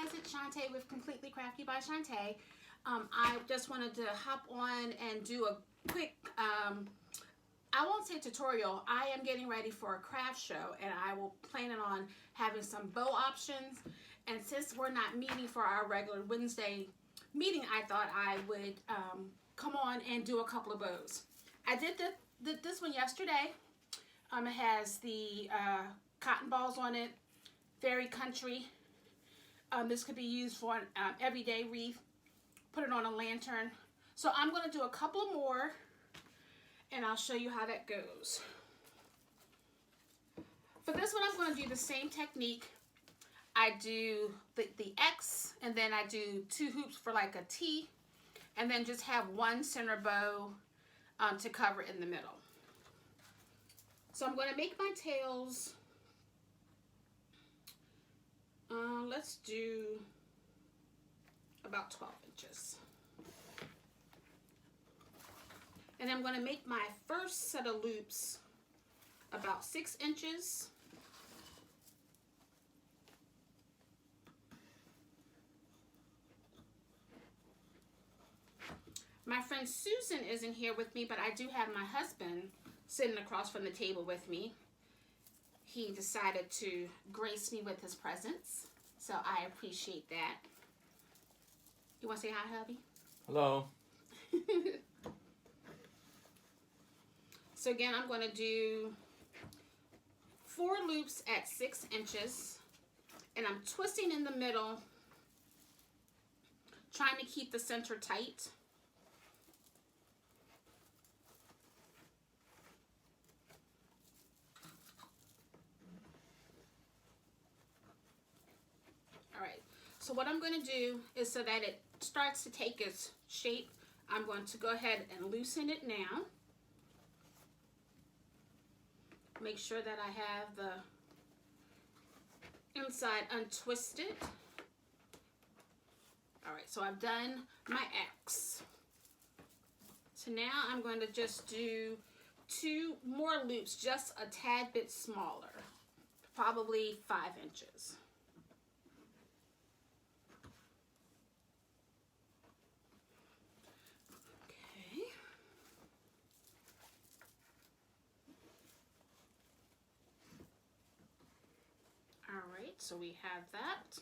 guys, it's Shantae with Completely Crafty by Shantae. I just wanted to hop on and do a quick, I won't say tutorial. I am getting ready for a craft show and I will plan on having some bow options. And since we're not meeting for our regular Wednesday meeting, I thought I would come on and do a couple of bows. I did this one yesterday. It has the cotton balls on it, very country. This could be used for an everyday wreath. Put it on a lantern. So I'm going to do a couple more and I'll show you how that goes. For this one, I'm going to do the same technique. I do the X and then I do 2 hoops for like a T and then just have one center bow to cover in the middle. So I'm going to make my tails, let's do about 12 inches. And I'm going to make my first set of loops about 6 inches. My friend Susan isn't here with me, but I do have my husband sitting across from the table with me. He decided to grace me with his presence, so I appreciate that. You want to say hi, hubby? Hello. So again, I'm going to do 4 loops at 6 inches, and I'm twisting in the middle, trying to keep the center tight. Alright, so what I'm going to do is so that it starts to take its shape, I'm going to go ahead and loosen it now. Make sure that I have the inside untwisted. Alright, so I've done my X. So now I'm going to just do 2 more loops, just a tad bit smaller, probably 5 inches. Alright, so we have that.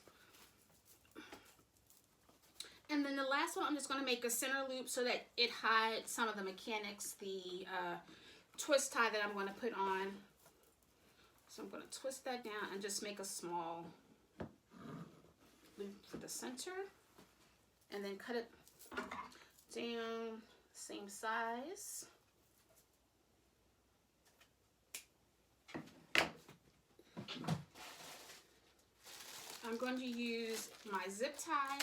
And then the last one, I'm just going to make a center loop so that it hides some of the mechanics, the twist tie that I'm going to put on. So I'm going to twist that down and just make a small loop for the center. And then cut it down, same size. I'm going to use my zip tie,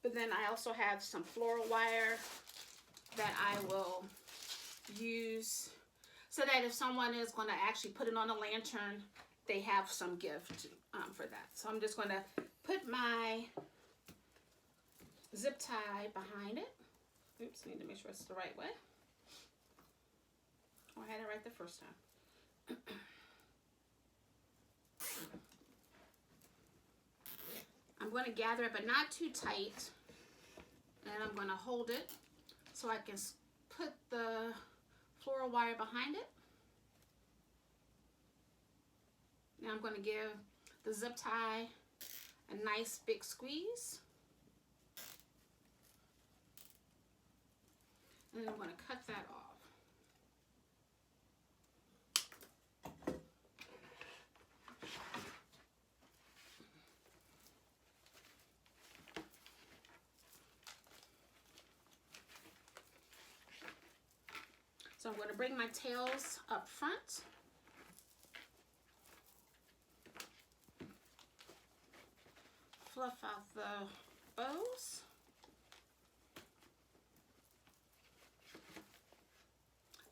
but then I also have some floral wire that I will use so that if someone is going to actually put it on a lantern, they have some gift for that. So I'm just going to put my zip tie behind it. Oops, I need to make sure it's the right way. Oh, I had it right the first time. I'm going to gather it, but not too tight. And I'm going to hold it so I can put the floral wire behind it. Now I'm going to give the zip tie a nice big squeeze. And then I'm going to cut that off. So I'm going to bring my tails up front. Fluff out the bows.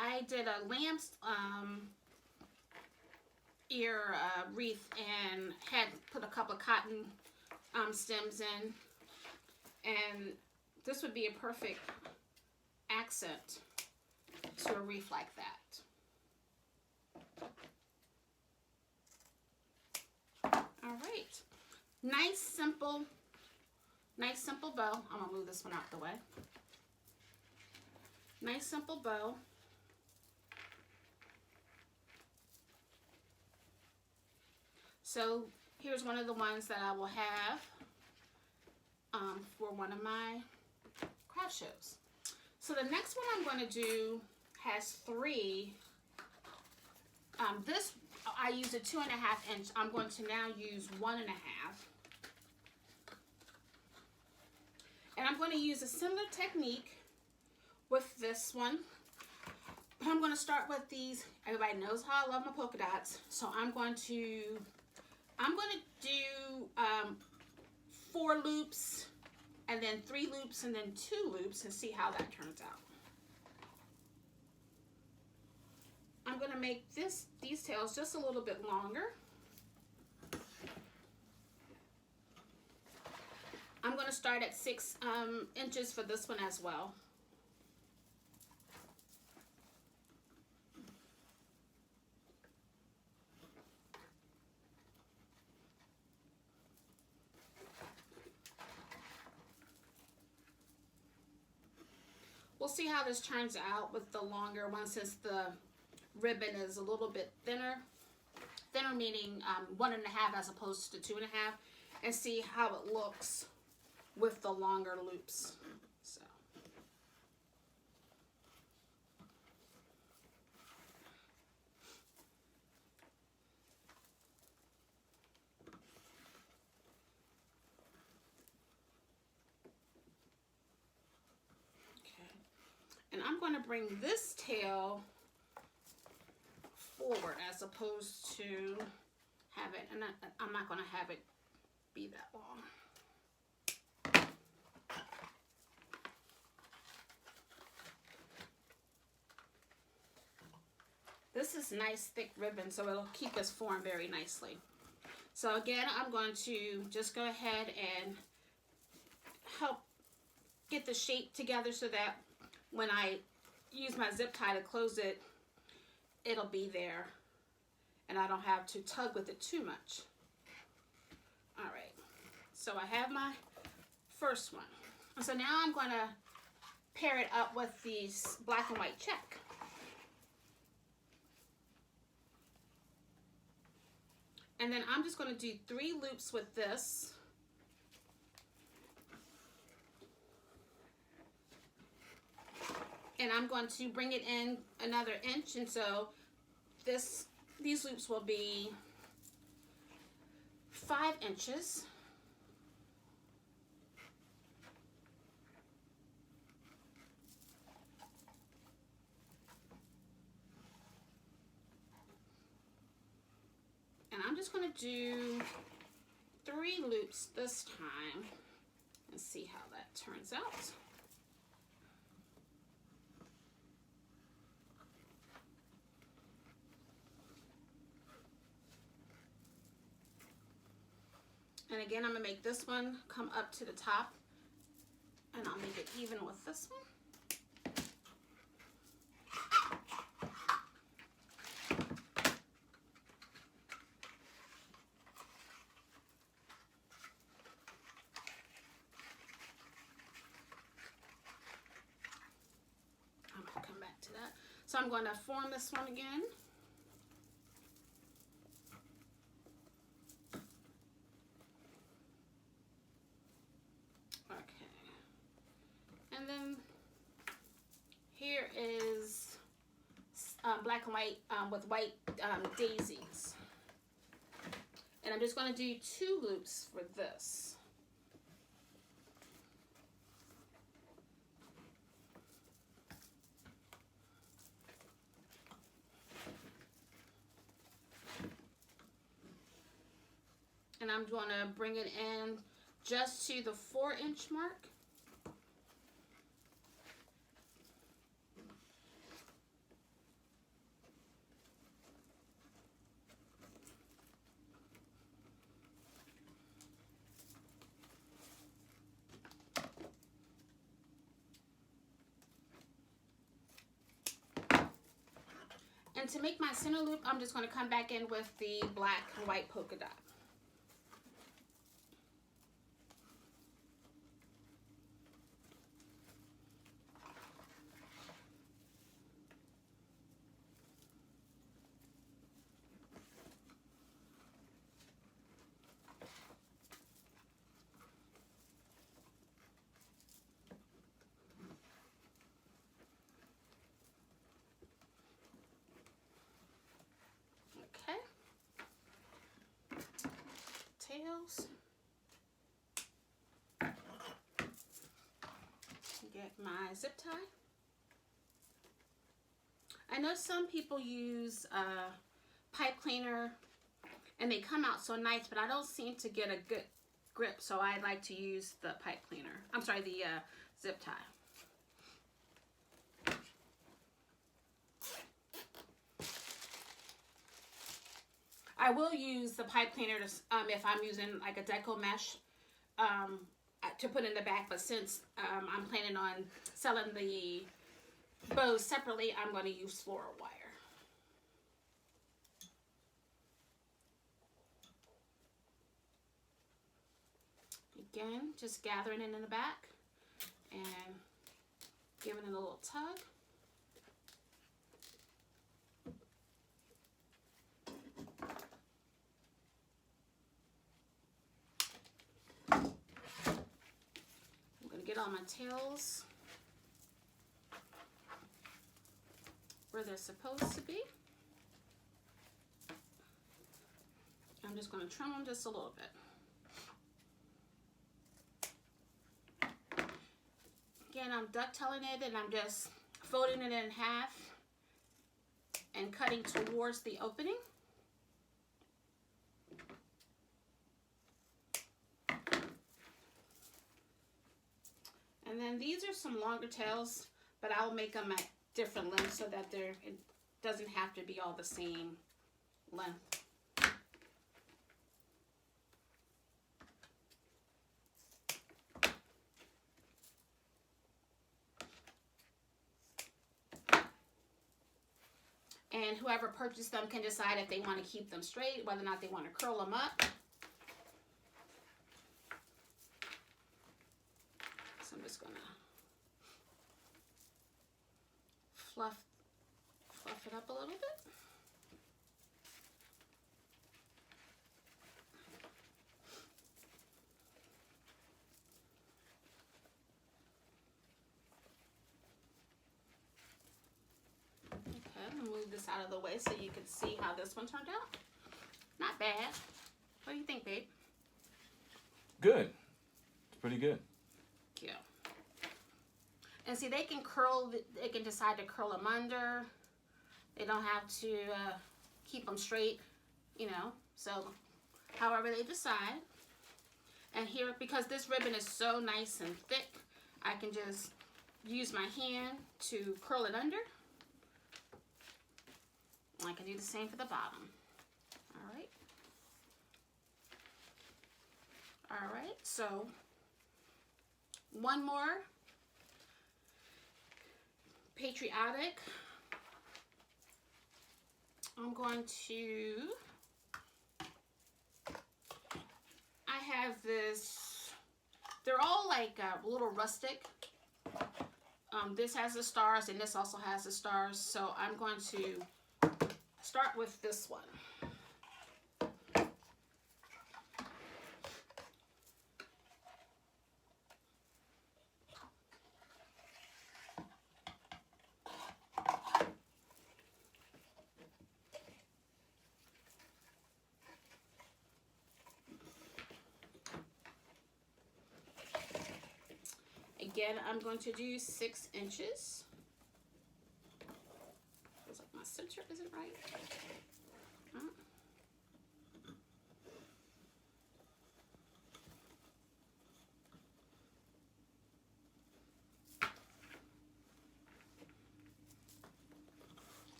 I did a lamb's ear wreath and had put a couple of cotton stems in. And this would be a perfect accent to a wreath like that. All right, Nice simple bow. I'm gonna move this one out the way. Nice simple bow. So here's one of the ones that I will have for one of my craft shows. So the next one I'm going to do has 3. This I used a 2.5 inch. I'm going to now use 1.5. And I'm going to use a similar technique with this one. I'm going to start with these. Everybody knows how I love my polka dots. So I'm going to do 4 loops, and then 3 loops, and then 2 loops, and see how that turns out. I'm going to make these tails just a little bit longer. I'm going to start at 6 inches for this one as well. We'll see how this turns out with the longer one, since the ribbon is a little bit thinner. Thinner meaning 1.5 as opposed to 2.5, and see how it looks with the longer loops. So. And I'm going to bring this tail forward as opposed to have it, and I'm not going to have it be that long. This is nice thick ribbon, so it'll keep this formed very nicely. So again, I'm going to just go ahead and help get the shape together so that when I use my zip tie to close it, it'll be there and I don't have to tug with it too much. All right, so I have my first one. So now I'm going to pair it up with these black and white check. And then I'm just going to do 3 loops with this. And I'm going to bring it in another inch, and so these loops will be 5 inches. And I'm just going to do 3 loops this time and see how that turns out. And again, I'm going to make this one come up to the top, and I'll make it even with this one. I'm going to come back to that. So I'm going to form this one again. And then here is black and white with white daisies. And I'm just going to do 2 loops for this. And I'm going to bring it in just to the 4-inch mark. And to make my center loop, I'm just going to come back in with the black and white polka dot. tails. Get my zip tie. I know some people use pipe cleaner and they come out so nice, but I don't seem to get a good grip, so I like to use the pipe cleaner. I'm sorry, the zip tie. I will use the pipe cleaner to, if I'm using like a deco mesh to put in the back, but since I'm planning on selling the bows separately, I'm going to use floral wire. Again, just gathering it in the back and giving it a little tug. I'm going to get all my tails where they're supposed to be. I'm just going to trim them just a little bit. Again, I'm ducktailing it and I'm just folding it in half and cutting towards the opening. And then these are some longer tails, but I'll make them at different lengths so that it doesn't have to be all the same length. And whoever purchased them can decide if they want to keep them straight, whether or not they want to curl them up. So I'm just going to fluff it up a little bit. Move this out of the way so you can see how this one turned out. Not bad. What do you think, babe? Good. It's pretty good. Yeah. And see, they can curl, they can decide to curl them under. They don't have to keep them straight, you know. So, however they decide. And here, because this ribbon is so nice and thick, I can just use my hand to curl it under. I can do the same for the bottom. All right. All right, so one more patriotic. I'm going to, I have this, they're all like a little rustic. This has the stars and this also has the stars. So I'm going to start with this one. Again, I'm going to do 6 inches. Feels like my center isn't right.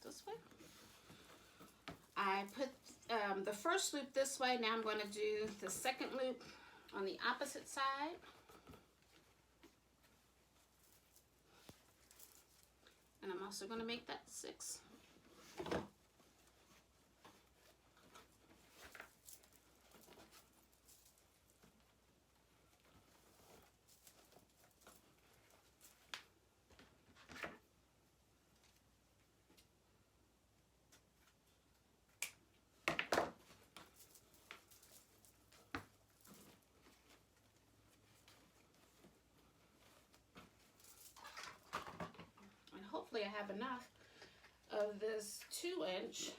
This way. I put the first loop this way. Now I'm going to do the second loop on the opposite side. And I'm also going to make that 6. have enough of this 2-inch.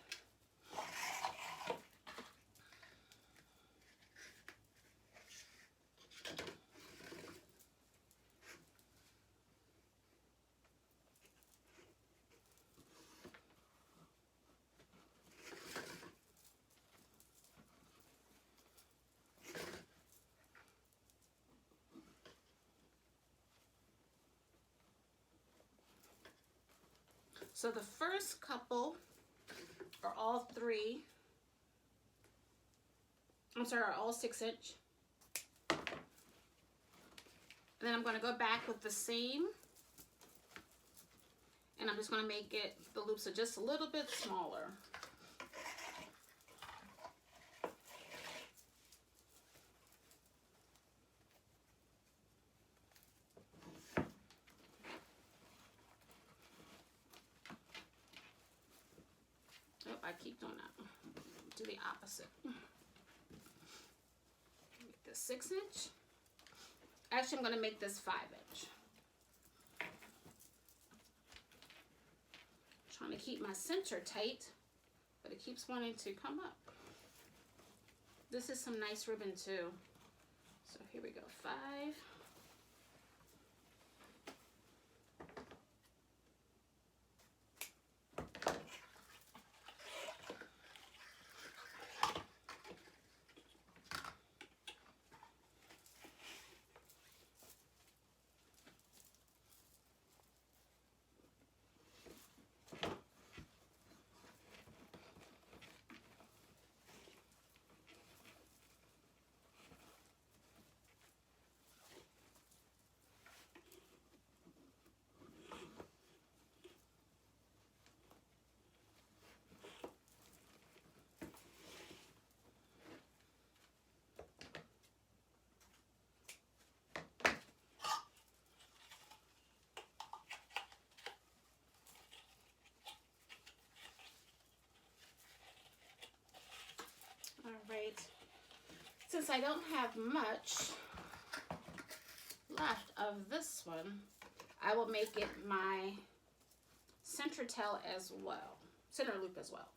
So the first couple are all 3. I'm sorry, are all 6-inch. And then I'm going to go back with the same. And I'm just going to make it, the loops are just a little bit smaller. I keep doing that. Do the opposite. Make this 6-inch. Actually, I'm going to make this 5-inch. Trying to keep my center tight, but it keeps wanting to come up. This is some nice ribbon too. So here we go, 5. All right, since I don't have much left of this one, I will make it my center tail as well, center loop as well.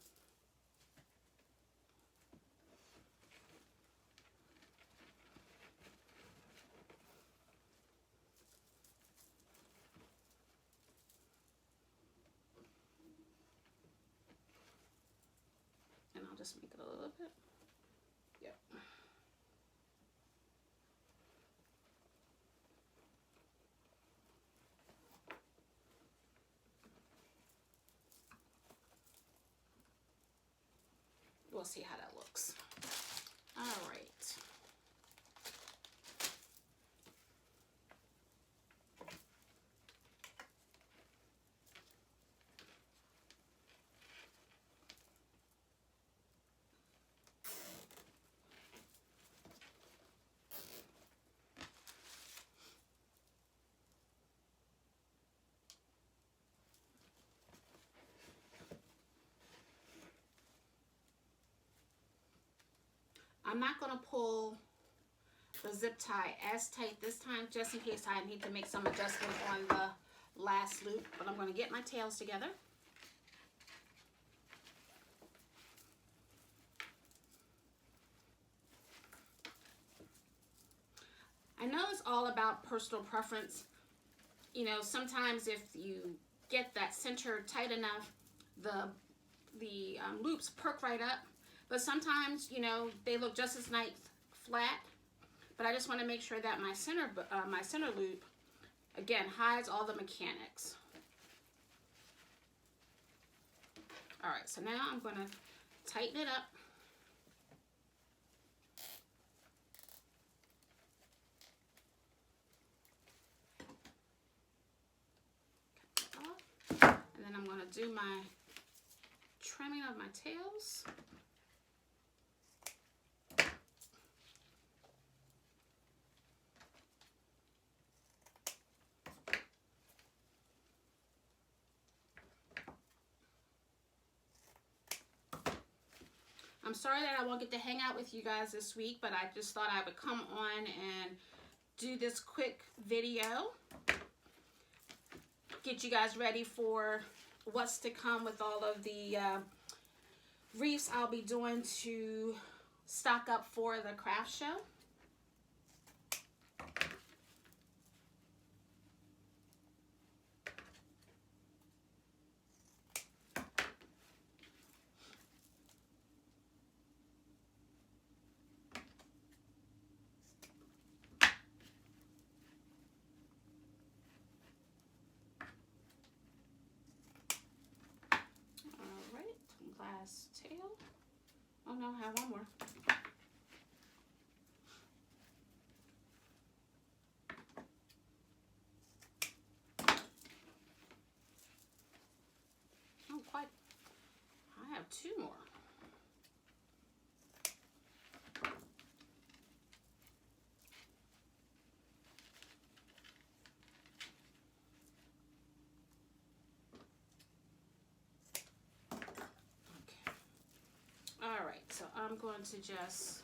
And I'll just make it a little bit. Yep. We'll see how that looks. All right. I'm not going to pull the zip tie as tight this time, just in case I need to make some adjustment on the last loop, but I'm going to get my tails together. I know it's all about personal preference. You know, sometimes if you get that center tight enough, the loops perk right up. But sometimes, you know, they look just as nice flat. But I just want to make sure that my center loop, again, hides all the mechanics. All right, so now I'm going to tighten it up. And then I'm going to do my trimming of my tails. I'm sorry that I won't get to hang out with you guys this week, but I just thought I would come on and do this quick video. get you guys ready for what's to come with all of the wreaths I'll be doing to stock up for the craft show. Glass tail. Oh no, I have one more. Oh, quite. I have two more. All right, so I'm going to just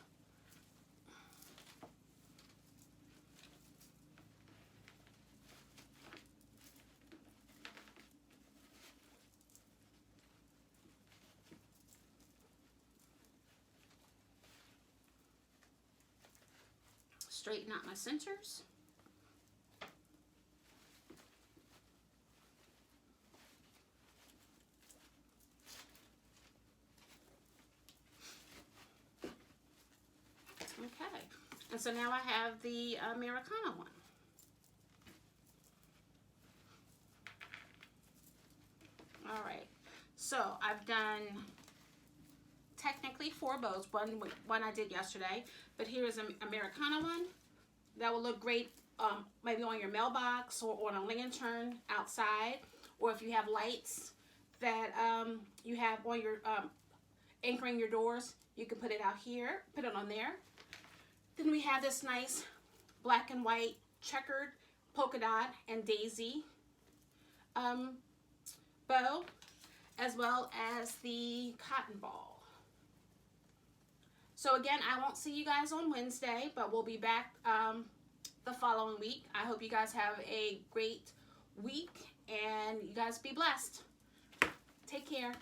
straighten out my centers. Okay, and so now I have the Americana one. All right, so I've done technically 4 bows. One I did yesterday, but here is an Americana one that will look great maybe on your mailbox or on a lantern outside, or if you have lights that you have on your anchoring your doors, you can put it out here, put it on there. Then we have this nice black and white checkered polka dot and daisy bow, as well as the cotton ball. So again, I won't see you guys on Wednesday, but we'll be back the following week. I hope you guys have a great week and you guys be blessed. Take care.